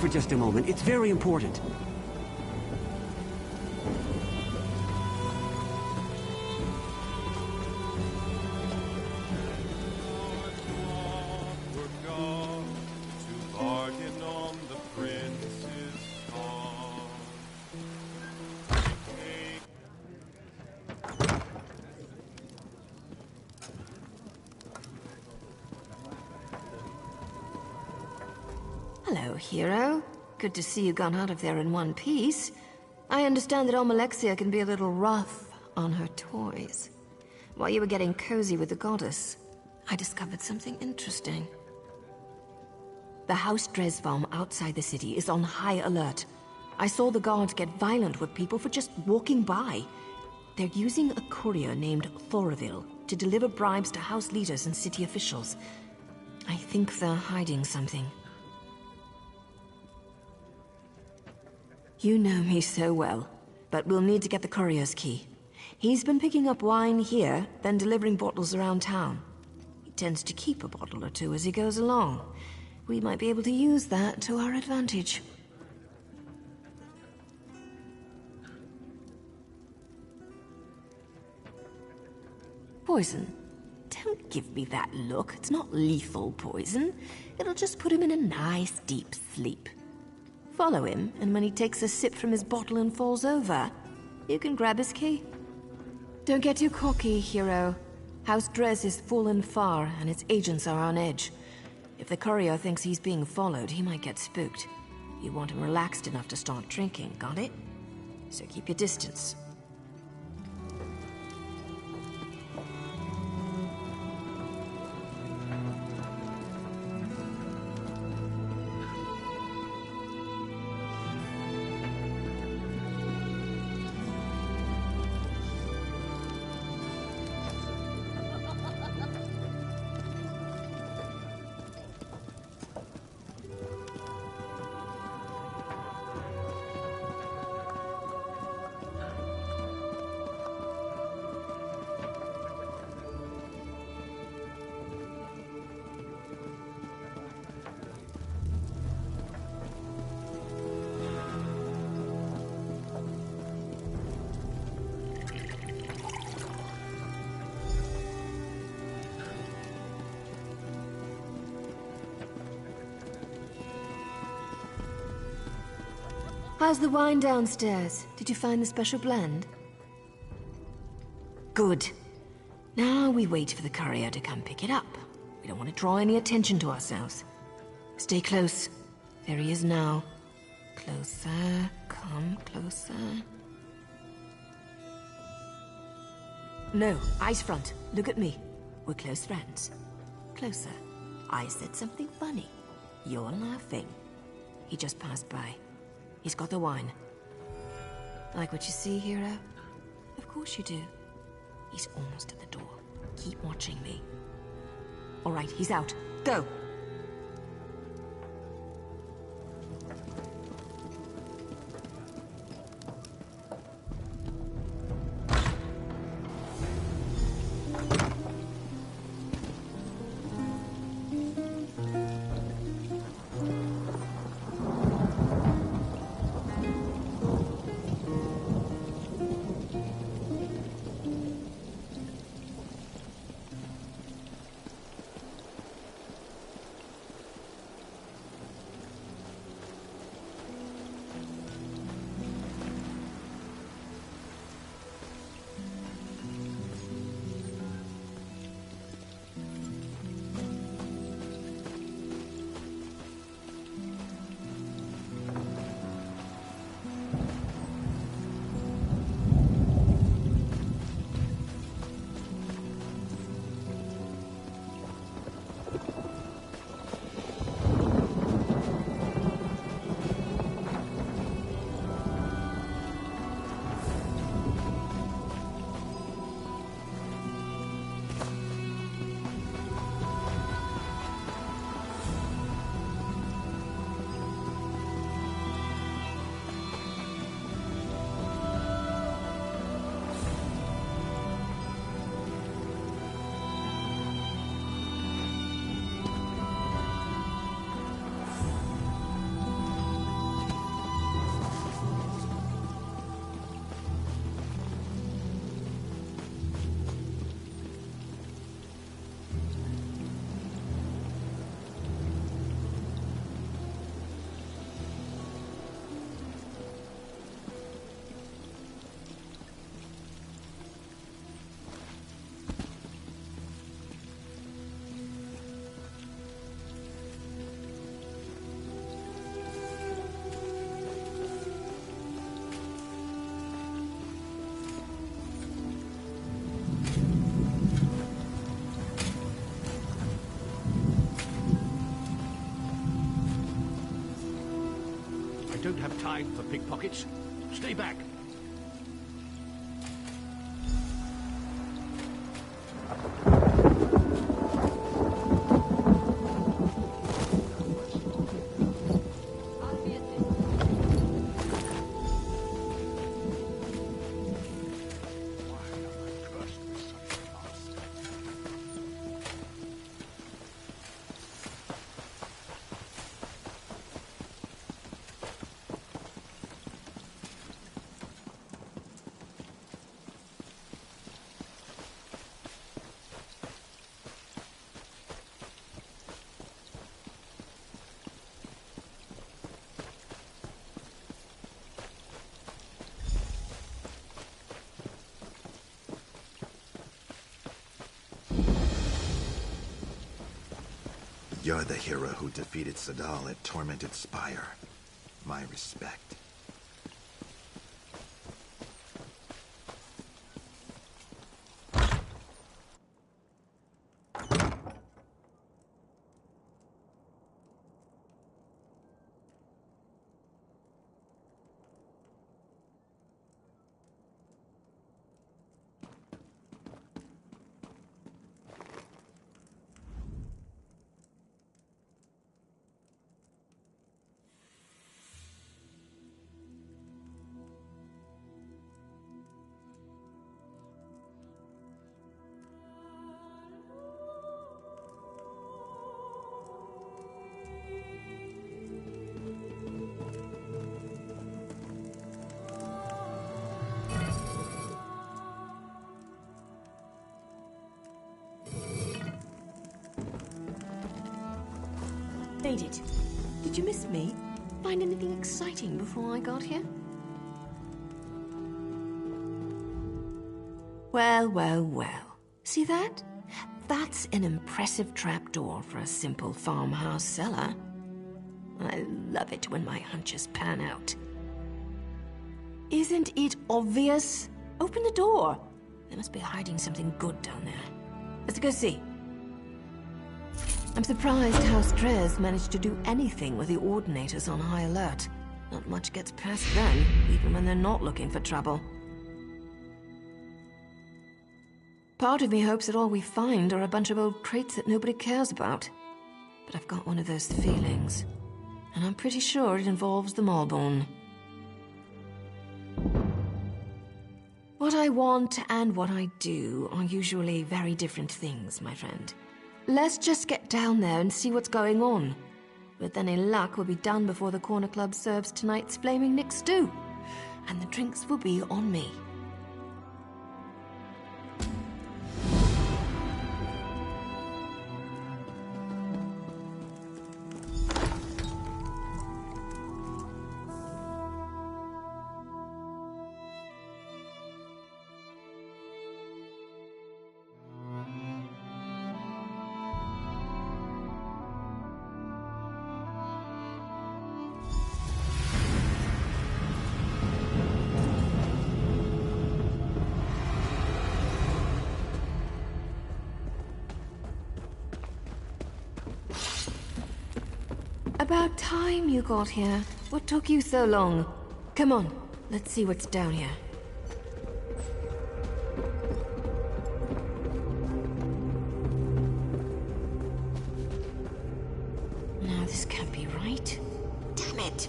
for just a moment. It's very important. Hello, hero. Good to see you gone out of there in one piece. I understand that Almalexia can be a little rough on her toys. While you were getting cozy with the goddess, I discovered something interesting. The House Dresvarm outside the city is on high alert. I saw the guards get violent with people for just walking by. They're using a courier named Thoravil to deliver bribes to house leaders and city officials. I think they're hiding something. You know me so well, but we'll need to get the courier's key. He's been picking up wine here, then delivering bottles around town. He tends to keep a bottle or two as he goes along. We might be able to use that to our advantage. Poison? Don't give me that look. It's not lethal poison. It'll just put him in a nice deep sleep. Follow him, and when he takes a sip from his bottle and falls over, you can grab his key. Don't get too cocky, hero. House Dres is full and far, and its agents are on edge. If the courier thinks he's being followed, he might get spooked. You want him relaxed enough to start drinking, got it? So keep your distance. How's the wine downstairs? Did you find the special blend? Good. Now we wait for the courier to come pick it up. We don't want to draw any attention to ourselves. Stay close. There he is now. Closer. Come closer. No, eyes front. Look at me. We're close friends. Closer. I said something funny. You're laughing. He just passed by. He's got the wine. Like what you see, hero? Of course you do. He's almost at the door. Keep watching me. All right, he's out. Go! don't have time for pickpockets. Stay back. You're the hero who defeated Sadal at Tormented Spire. My respect. Made it. Did you miss me? Find anything exciting before I got here? Well, well, well. See that? That's an impressive trapdoor for a simple farmhouse cellar. I love it when my hunches pan out. Isn't it obvious? Open the door. They must be hiding something good down there. Let's go see. I'm surprised how Strez managed to do anything with the Ordinators on high alert. Not much gets past them, even when they're not looking for trouble. Part of me hopes that all we find are a bunch of old crates that nobody cares about. But I've got one of those feelings. And I'm pretty sure it involves the Maulborn. What I want and what I do are usually very different things, my friend. Let's just get down there and see what's going on. With any luck, we'll be done before the Corner Club serves tonight's Flaming Nick stew. And the drinks will be on me. About time you got here. What took you so long? Come on, let's see what's down here. No, this can't be right. Damn it!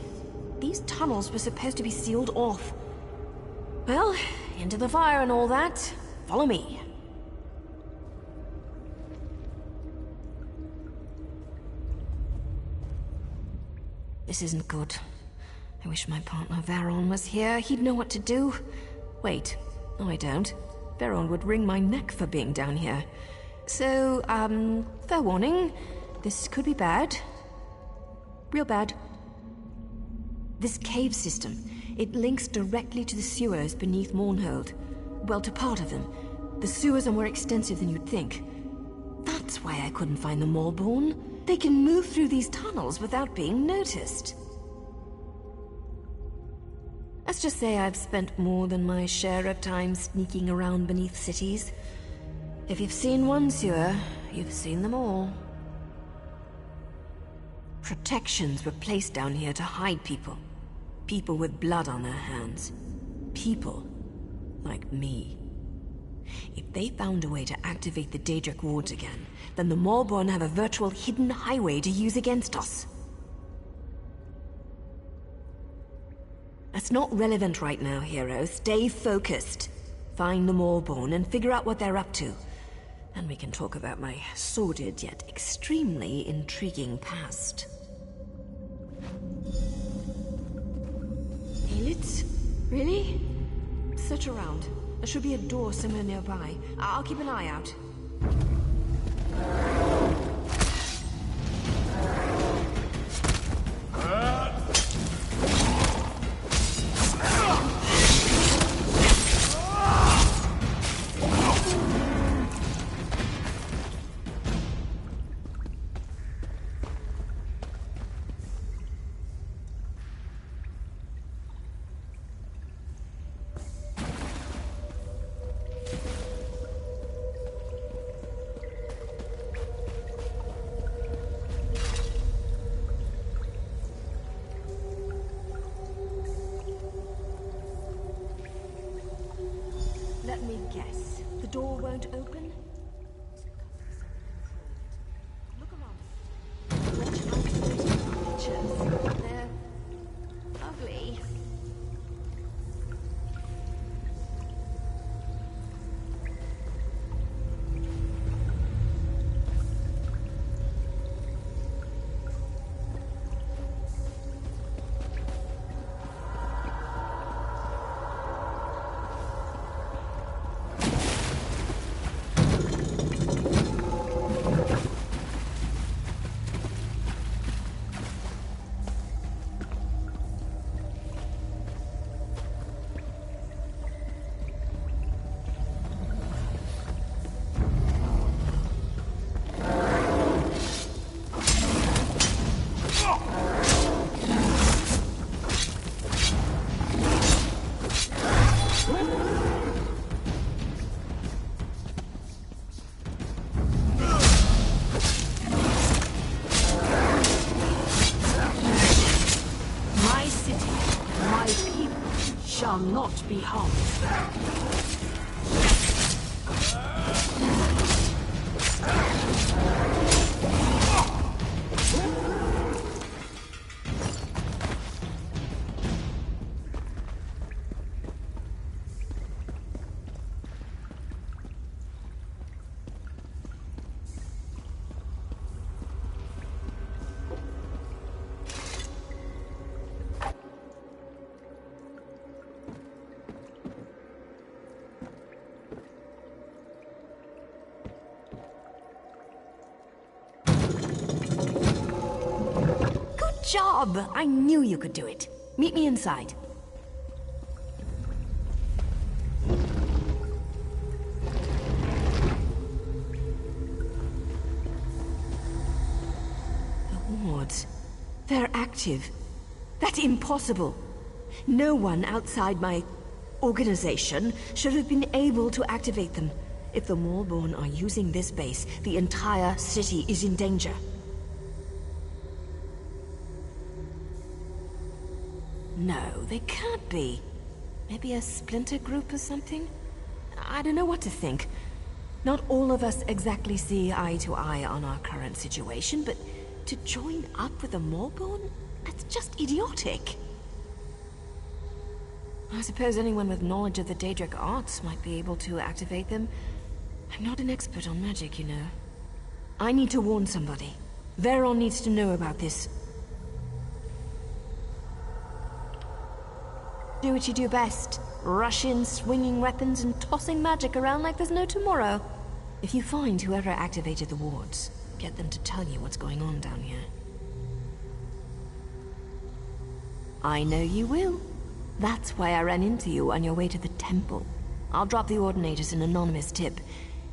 These tunnels were supposed to be sealed off. Well, into the fire and all that. Follow me. This isn't good. I wish my partner Varon was here. He'd know what to do. Wait. No, I don't. Varon would wring my neck for being down here. So, fair warning. This could be bad. Real bad. This cave system, it links directly to the sewers beneath Mournhold. Well, to part of them. The sewers are more extensive than you'd think. That's why I couldn't find the Maulborn. They can move through these tunnels without being noticed. Let's just say I've spent more than my share of time sneaking around beneath cities. If you've seen one sewer, you've seen them all. Protections were placed down here to hide people. People with blood on their hands. People like me. If they found a way to activate the Daedric wards again, then the Maulborn have a virtual hidden highway to use against us. That's not relevant right now, hero. Stay focused. Find the Maulborn and figure out what they're up to. And we can talk about my sordid yet extremely intriguing past. Aelits? Really? Search around. There should be a door somewhere nearby. I'll keep an eye out. Let me guess. The door won't open? Look around. Watch out for those creatures. They're ugly. Not be harmed. Job! I knew you could do it. Meet me inside. The wards. They're active. That's impossible. No one outside my organization should have been able to activate them. If the Maulborn are using this base, the entire city is in danger. No, they can't be. Maybe a splinter group or something? I don't know what to think. Not all of us exactly see eye to eye on our current situation, but to join up with the Maulborn? That's just idiotic. I suppose anyone with knowledge of the Daedric arts might be able to activate them. I'm not an expert on magic, you know. I need to warn somebody. Veron needs to know about this. Do what you do best. Rush in, swinging weapons and tossing magic around like there's no tomorrow. If you find whoever activated the wards, get them to tell you what's going on down here. I know you will. That's why I ran into you on your way to the temple. I'll drop the Ordinators an anonymous tip.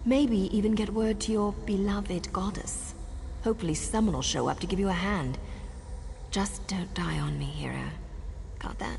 Maybe even get word to your beloved goddess. Hopefully someone will show up to give you a hand. Just don't die on me, hero. Got that?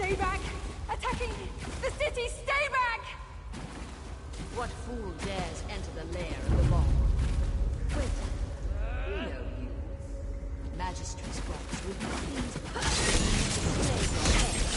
Stay back! Attacking the city! Stay back! What fool dares enter the lair of the bomb? Wait, we know you. Magistrate's box will be pleased with display your head.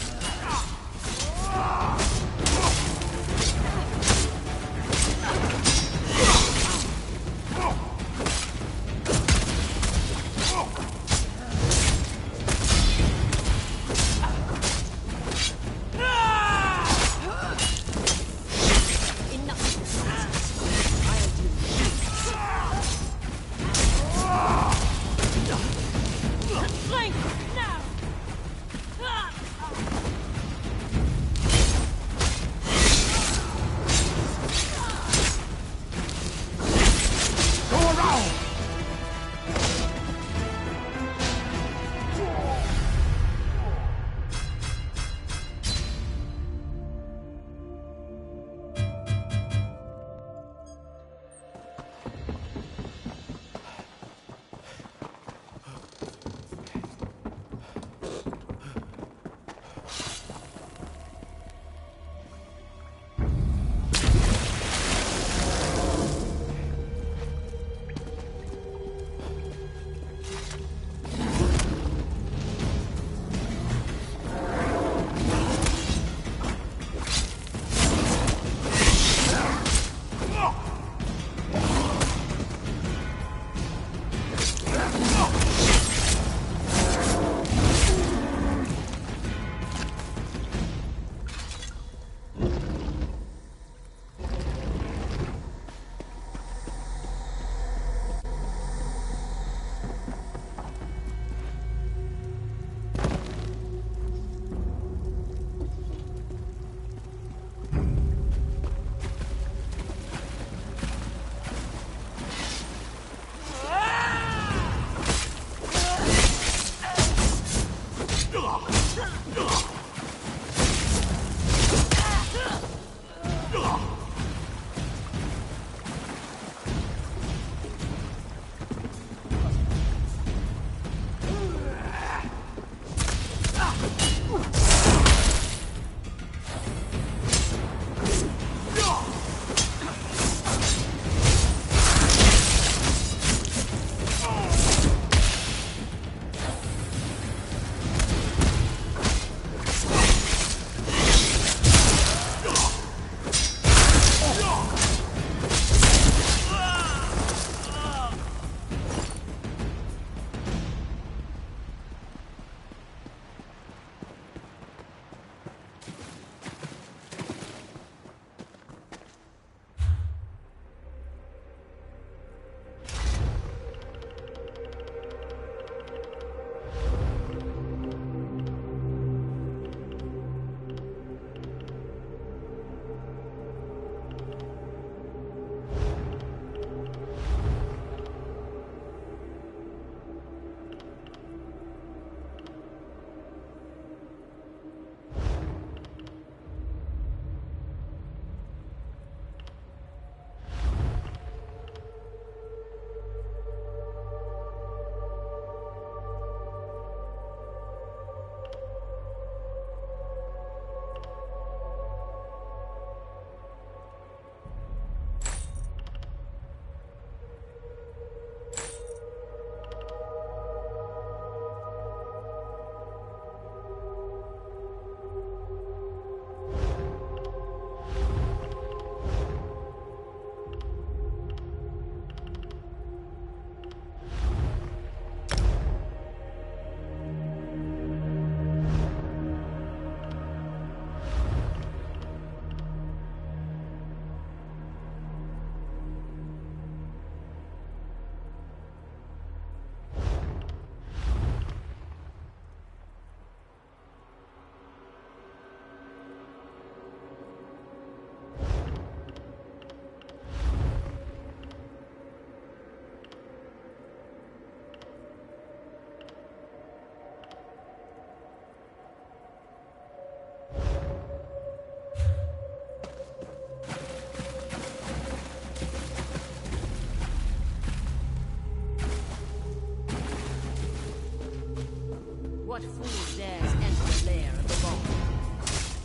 What fool dares enter the lair of the bomb?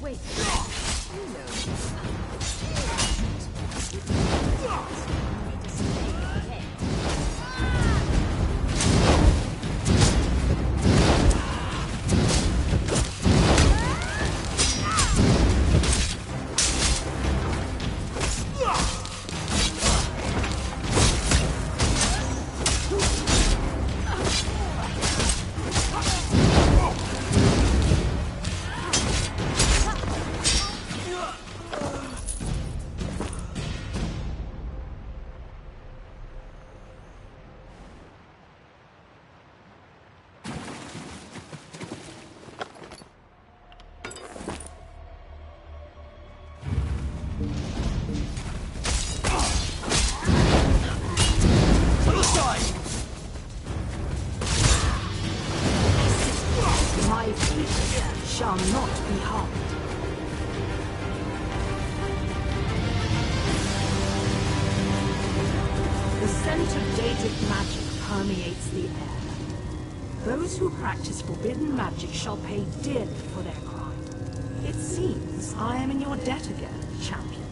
Wait. You know shall not be harmed. The scent of Daedric magic permeates the air. Those who practice forbidden magic shall pay dearly for their crime. It seems I am in your debt again, champion.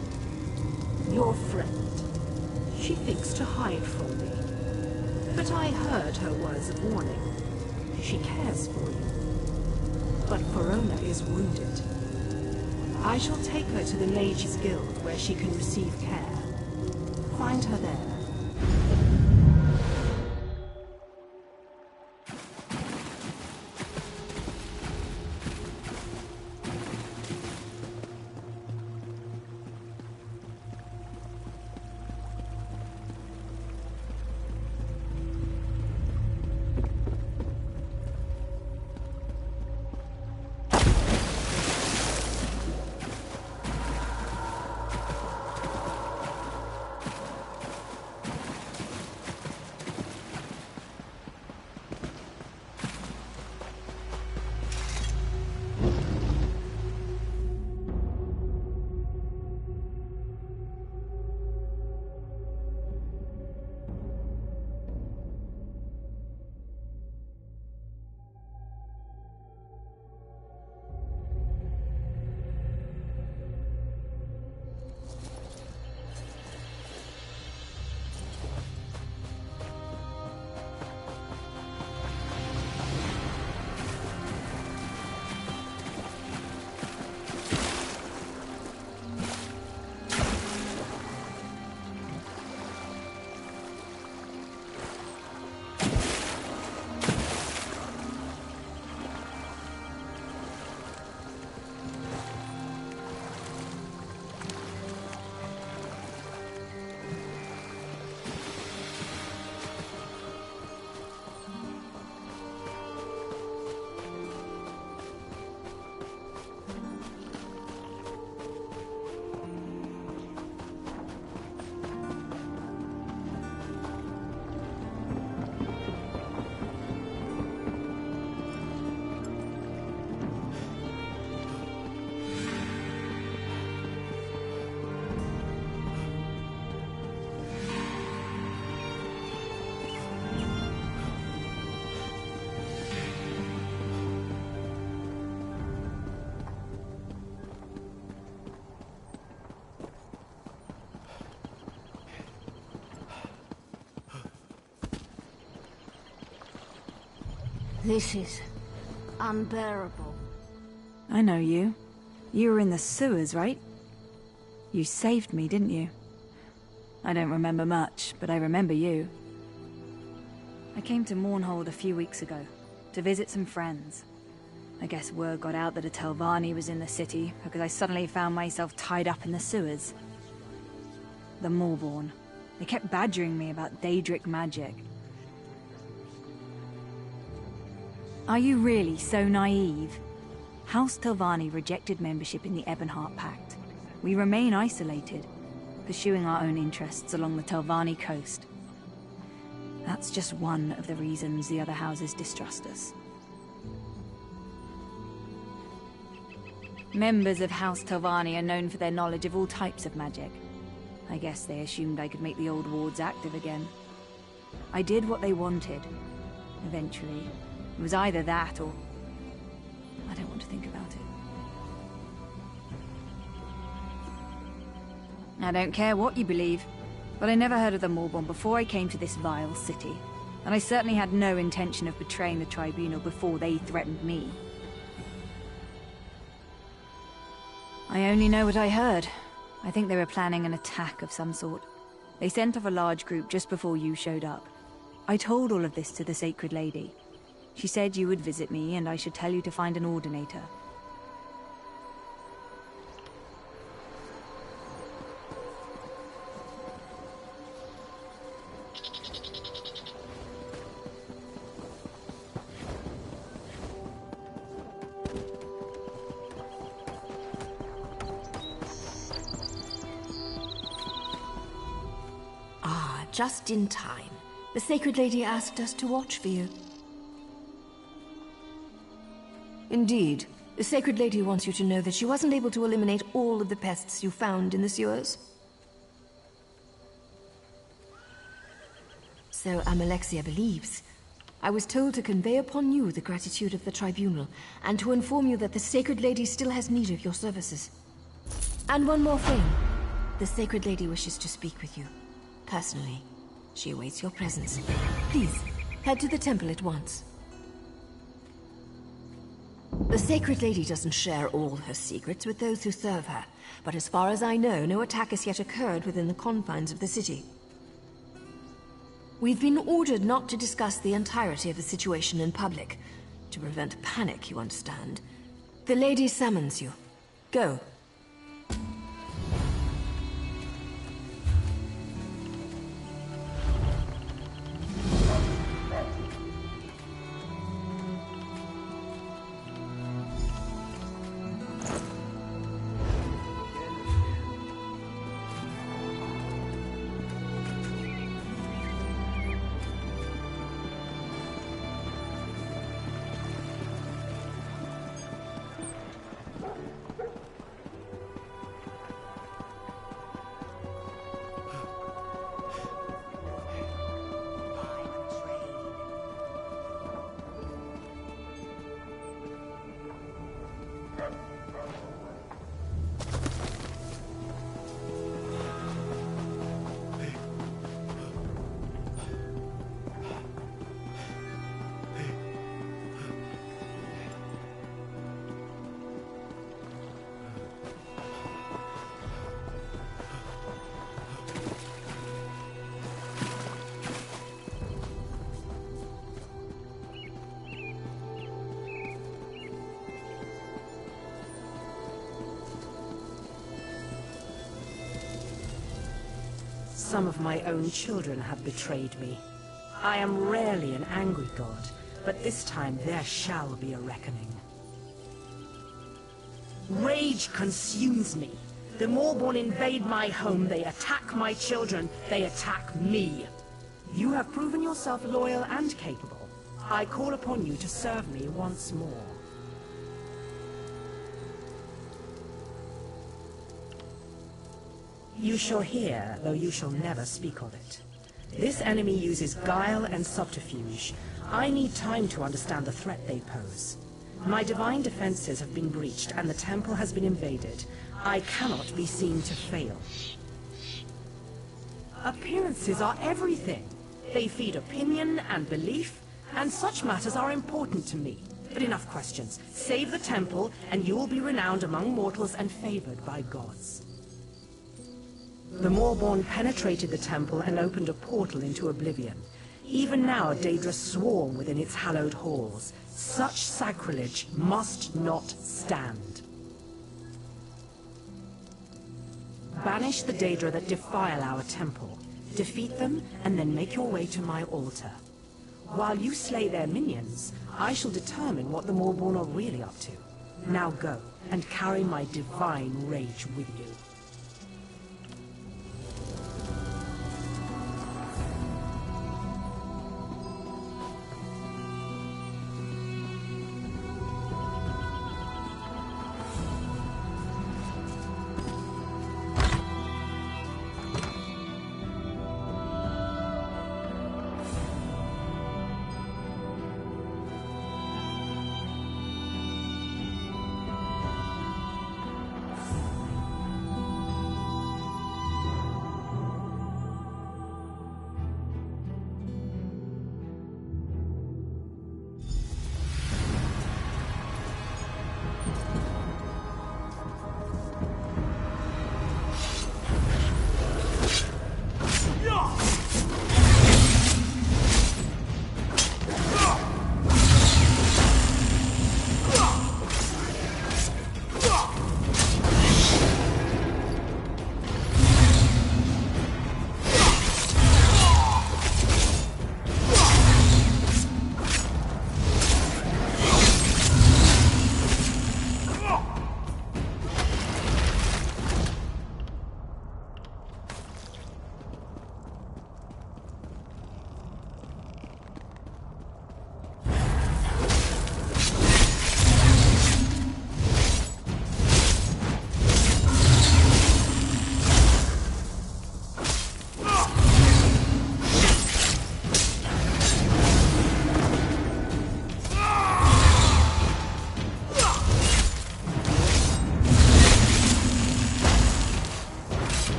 Your friend. She thinks to hide from me. But I heard her words of warning. She cares for you. But Verona is wounded. I shall take her to the Mages Guild where she can receive care. Find her there. This is unbearable. I know you. You were in the sewers, right? You saved me, didn't you? I don't remember much, but I remember you. I came to Mournhold a few weeks ago, to visit some friends. I guess word got out that a Telvanni was in the city, because I suddenly found myself tied up in the sewers. The Moorborn. They kept badgering me about Daedric magic. Are you really so naive? House Telvanni rejected membership in the Ebonheart Pact. We remain isolated, pursuing our own interests along the Telvanni coast. That's just one of the reasons the other houses distrust us. Members of House Telvanni are known for their knowledge of all types of magic. I guess they assumed I could make the old wards active again. I did what they wanted. Eventually. It was either that or... I don't want to think about it. I don't care what you believe, but I never heard of the Morborn before I came to this vile city. And I certainly had no intention of betraying the Tribunal before they threatened me. I only know what I heard. I think they were planning an attack of some sort. They sent off a large group just before you showed up. I told all of this to the Sacred Lady. She said you would visit me and I should tell you to find an Ordinator. Just in time. The Sacred Lady asked us to watch for you. Indeed. The Sacred Lady wants you to know that she wasn't able to eliminate all of the pests you found in the sewers. So Amalexia believes. I was told to convey upon you the gratitude of the Tribunal, and to inform you that the Sacred Lady still has need of your services. And one more thing. The Sacred Lady wishes to speak with you. Personally, she awaits your presence. Please, head to the temple at once. The Sacred Lady doesn't share all her secrets with those who serve her, but as far as I know, no attack has yet occurred within the confines of the city. We've been ordered not to discuss the entirety of the situation in public, to prevent panic, you understand. The Lady summons you. Go. Some of my own children have betrayed me. I am rarely an angry god, but this time there shall be a reckoning. Rage consumes me. The Morborn invade my home, they attack my children, they attack me. You have proven yourself loyal and capable. I call upon you to serve me once more. You shall hear, though you shall never speak of it. This enemy uses guile and subterfuge. I need time to understand the threat they pose. My divine defenses have been breached and the temple has been invaded. I cannot be seen to fail. Appearances are everything. They feed opinion and belief, and such matters are important to me. But enough questions. Save the temple, and you will be renowned among mortals and favored by gods. The Morborn penetrated the temple and opened a portal into Oblivion. Even now, Daedra swarm within its hallowed halls. Such sacrilege must not stand. Banish the Daedra that defile our temple. Defeat them, and then make your way to my altar. While you slay their minions, I shall determine what the Morborn are really up to. Now go, and carry my divine rage with you.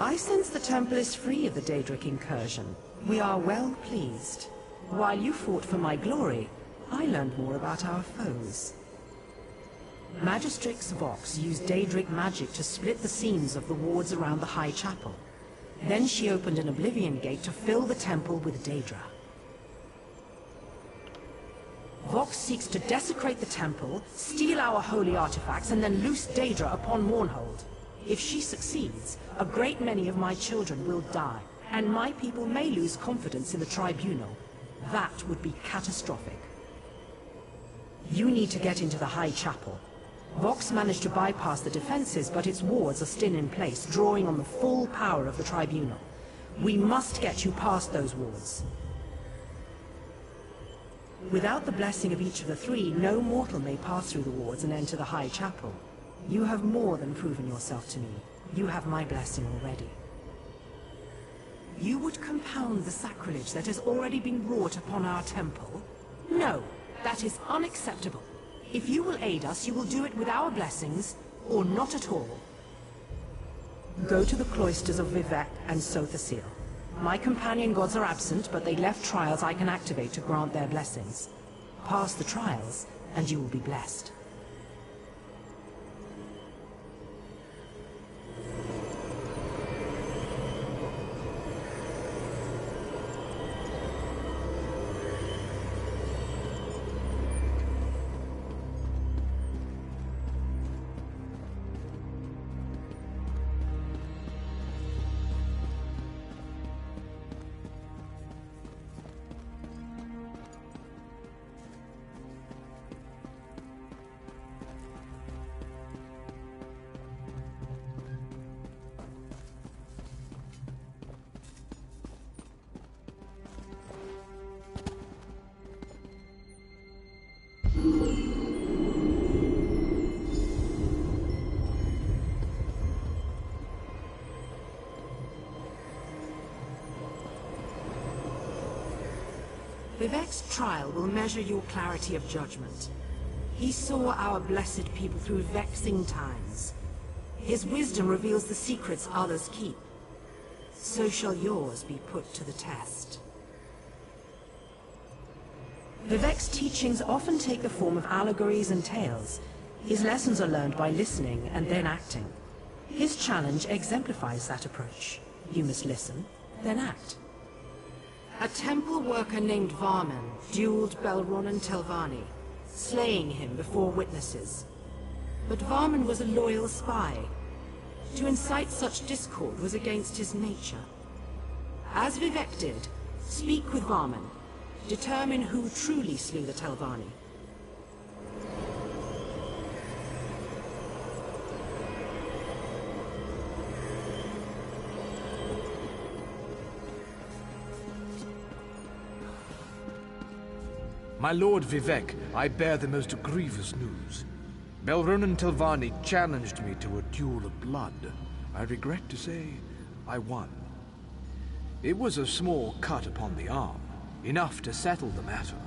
I sense the temple is free of the Daedric incursion. We are well pleased. While you fought for my glory, I learned more about our foes. Magistrix Vox used Daedric magic to split the seams of the wards around the High Chapel. Then she opened an Oblivion gate to fill the temple with Daedra. Vox seeks to desecrate the temple, steal our holy artifacts, and then loose Daedra upon Mournhold. If she succeeds, a great many of my children will die, and my people may lose confidence in the tribunal. That would be catastrophic. You need to get into the High Chapel. Vox managed to bypass the defenses, but its wards are still in place, drawing on the full power of the tribunal. We must get you past those wards. Without the blessing of each of the three, no mortal may pass through the wards and enter the High Chapel. You have more than proven yourself to me. You have my blessing already. You would compound the sacrilege that has already been wrought upon our temple? No, that is unacceptable. If you will aid us, you will do it with our blessings, or not at all. Go to the cloisters of Vivec and Sothasil. My companion gods are absent, but they left trials I can activate to grant their blessings. Pass the trials, and you will be blessed. Vivec's trial will measure your clarity of judgment. He saw our blessed people through vexing times. His wisdom reveals the secrets others keep. So shall yours be put to the test. Vivec's teachings often take the form of allegories and tales. His lessons are learned by listening and then acting. His challenge exemplifies that approach. You must listen, then act. A temple worker named Varman dueled Belronan Telvanni, slaying him before witnesses. But Varman was a loyal spy. To incite such discord was against his nature. As Vivec did, speak with Varman. Determine who truly slew the Telvanni. My lord Vivec, I bear the most grievous news. Belronan Telvanni challenged me to a duel of blood. I regret to say, I won. It was a small cut upon the arm, enough to settle the matter,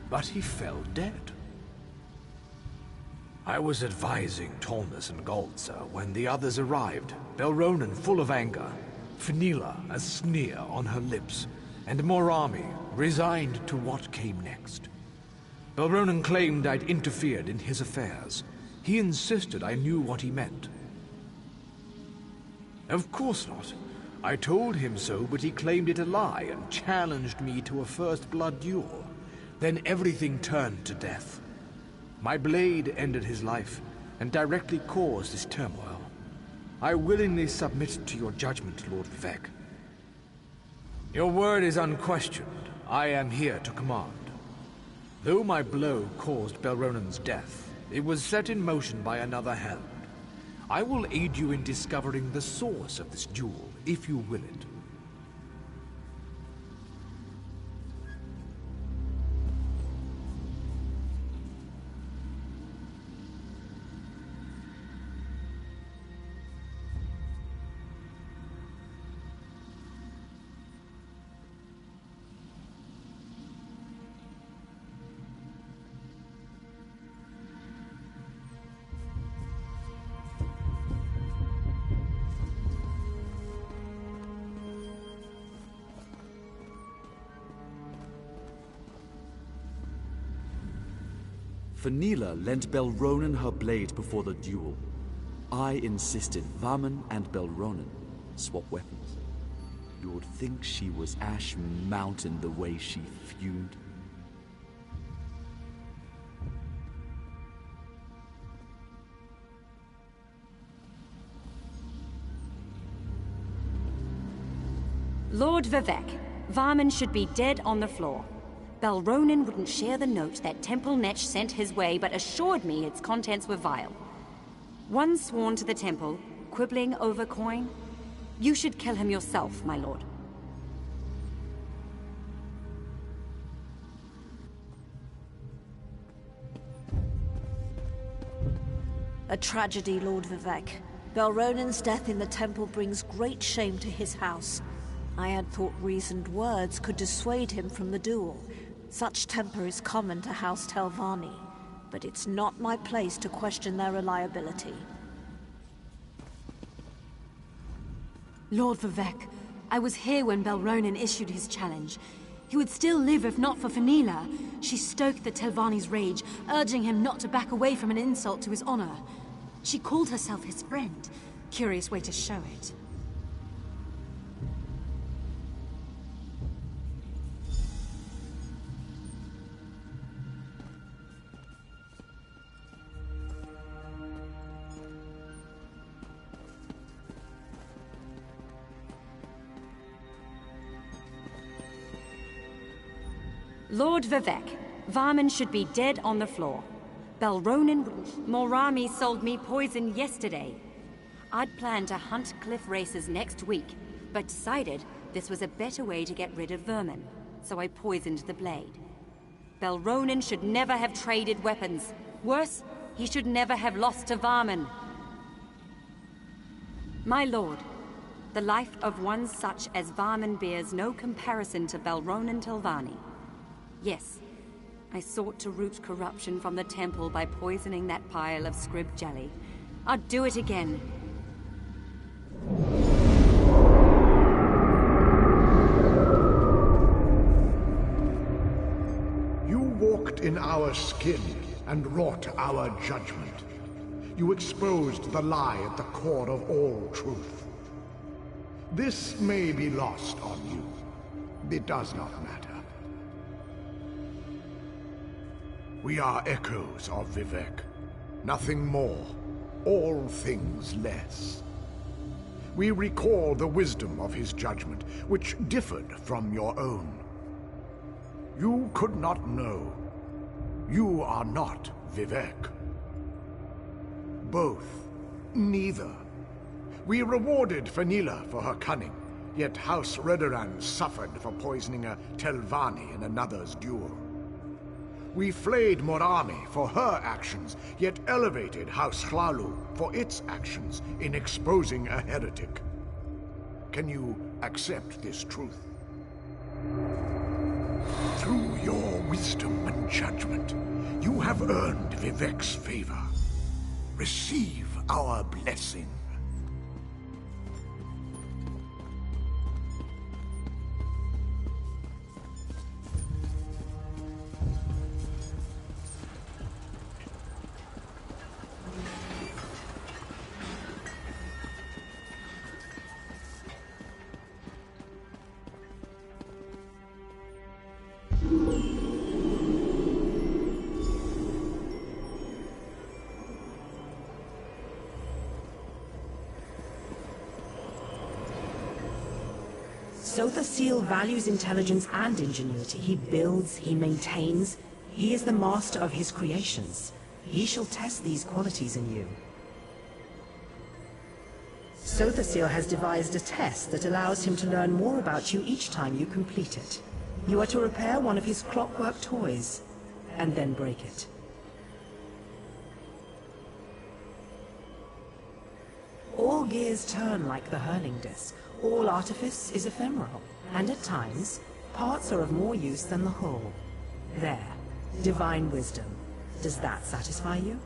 but he fell dead. I was advising Tolmas and Galtza when the others arrived, Belronan full of anger, Fenila a sneer on her lips, and Morami resigned to what came next. Belronan claimed I'd interfered in his affairs. He insisted I knew what he meant. Of course not. I told him so, but he claimed it a lie and challenged me to a first blood duel. Then everything turned to death. My blade ended his life and directly caused this turmoil. I willingly submit to your judgment, Lord Vivec. Your word is unquestioned. I am here to command. Though my blow caused Belronan's death, it was set in motion by another hand. I will aid you in discovering the source of this duel, if you will it. Fenila lent Belronen her blade before the duel. I insisted Vaman and Belronen swap weapons. You would think she was Ash Mountain the way she fumed. Lord Vivek, Varman should be dead on the floor. Belronen wouldn't share the note that Temple Netch sent his way, but assured me its contents were vile. One sworn to the temple, quibbling over coin. You should kill him yourself, my lord. A tragedy, Lord Vivek. Belronen's death in the temple brings great shame to his house. I had thought reasoned words could dissuade him from the duel. Such temper is common to House Telvanni, but it's not my place to question their reliability. Lord Vivek, I was here when Belronen issued his challenge. He would still live if not for Fenila. She stoked the Telvanni's rage, urging him not to back away from an insult to his honor. She called herself his friend. Curious way to show it. Lord Vivek, Varman should be dead on the floor. Belronen... Morami sold me poison yesterday. I'd planned to hunt cliff races next week, but decided this was a better way to get rid of vermin, so I poisoned the blade. Belronen should never have traded weapons. Worse, he should never have lost to Varman. My lord, the life of one such as Varman bears no comparison to Belronen Telvanni. Yes, I sought to root corruption from the temple by poisoning that pile of scrib jelly. I'd do it again. You walked in our skin and wrought our judgment. You exposed the lie at the core of all truth. This may be lost on you. It does not matter. We are echoes of Vivek. Nothing more, all things less. We recall the wisdom of his judgment, which differed from your own. You could not know. You are not Vivek. Both. Neither. We rewarded Fenila for her cunning, yet House Redoran suffered for poisoning a Telvanni in another's duel. We flayed Morami for her actions, yet elevated House Hlalu for its actions in exposing a heretic. Can you accept this truth? Through your wisdom and judgment, you have earned Vivek's favor. Receive our blessing. So the Seal values intelligence and ingenuity. He builds, he maintains. He is the master of his creations. He shall test these qualities in you. So the Seal has devised a test that allows him to learn more about you each time you complete it. You are to repair one of his clockwork toys, and then break it. All gears turn like the hurling disc. All artifice is ephemeral, and at times, parts are of more use than the whole. There, divine wisdom. Does that satisfy you?